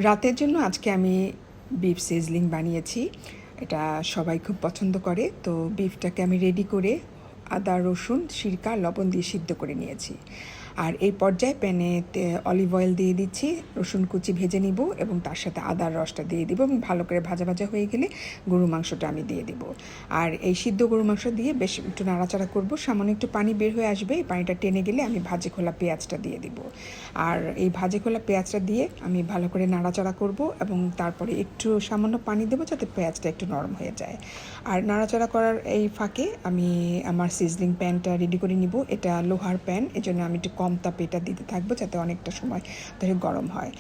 রাতের জন্য আজকে আমি বিফ সিজলিং বানিয়েছি। এটা সবাই খুব পছন্দ করে। তো বিফটাকে আমি রেডি করে আদা, রসুন, সিরকা, লবণ দিয়ে সিদ্ধ করে নিয়েছি। আর এই পর্যায়ে প্যানে অলিভ অয়েল দিয়ে দিচ্ছি, রসুন কুচি ভেজে নিব এবং তার সাথে আদার রসটা দিয়ে দিব এবং ভালো করে ভাজা ভাজা হয়ে গেলে গরু মাংসটা আমি দিয়ে দিব। আর এই সিদ্ধ গরু মাংস দিয়ে বেশ একটু নাড়াচাড়া করব, সামান্য একটু পানি বের হয়ে আসবে, এই পানিটা টেনে গেলে আমি ভাজে খোলা পেঁয়াজটা দিয়ে দিব। আর এই ভাজে খোলা পেঁয়াজটা দিয়ে আমি ভালো করে নাড়াচাড়া করব এবং তারপরে একটু সামান্য পানি দেবো যাতে পেঁয়াজটা একটু নরম হয়ে যায়। আর নাড়াচাড়া করার এই ফাঁকে আমি আমার সিজলিং প্যানটা রেডি করে নিব। এটা লোহার প্যান, এজন্য আমি একটু কম তাপে এটা দিতে থাকবো যাতে অনেকটা সময় ধরে গরম হয়।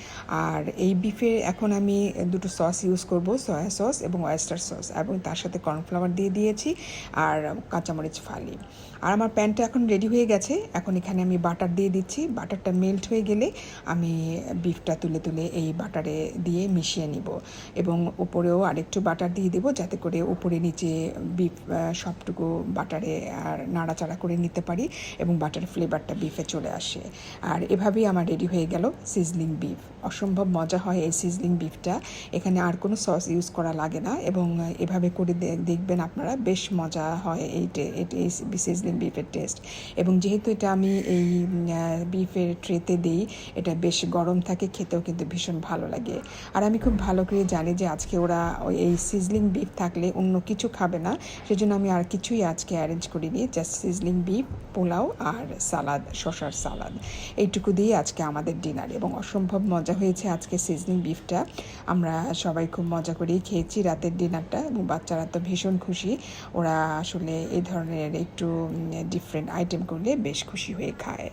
আর এই বিফে এখন আমি দুটো সস ইউজ করব, সয়া সস এবং ওয়েস্টার সস, এবং তার সাথে কর্নফ্লাওয়ার দিয়ে দিয়েছি আর কাঁচামরিচ ফালি। আর আমার প্যানটা এখন রেডি হয়ে গেছে। এখন এখানে আমি বাটার দিয়ে দিচ্ছি। বাটারটা মেল্ট হয়ে গেলে আমি বিফটা তুলে তুলে এই বাটারে দিয়ে মিশিয়ে নিব এবং উপরেও আরেকটু বাটার দিয়ে দেবো যাতে করে উপরে নিচে বিফ সবটুকু বাটারে আর নাড়াচাড়া করে নিতে পারি এবং বাটার ফ্লেভারটা বিফে চলে আসে। আর এভাবেই আমার রেডি হয়ে গেল সিজলিং বিফ। অসম্ভব মজা হয় এই সিজলিং বিফটা। এখানে আর কোনো সস ইউজ করা লাগে না এবং এভাবে করে দেখবেন আপনারা, বেশ মজা হয় এই সিজলিং বিফের টেস্ট। এবং যেহেতু এটা আমি এই বিফের ট্রেতে দিই, এটা বেশ গরম থাকে, খেতেও কিন্তু ভীষণ ভালো লাগে। আর আমি খুব ভালো করে জানি যে আজকে ওরা এই সিজলিং বিফ থাকলে অন্য কিছু খাবে না, সেজন্য আমি আর কিছুই আজকে অ্যারেঞ্জ করিনি, জাস্ট সিজলিং বিফ, পোলাও আর সালাদ, শসার সালাদ, এইটুকু দিয়ে আজকে আমাদের ডিনার। এবং অসম্ভব মজা হয়েছে আজকে সিজলিং বিফটা। আমরা সবাই খুব মজা করেই খেয়েছি রাতের ডিনারটা এবং বাচ্চারা তো ভীষণ খুশি। ওরা আসলে এই ধরনের একটু ডিফারেন্ট আইটেম করলে বেশ খুশি হয়ে খায়।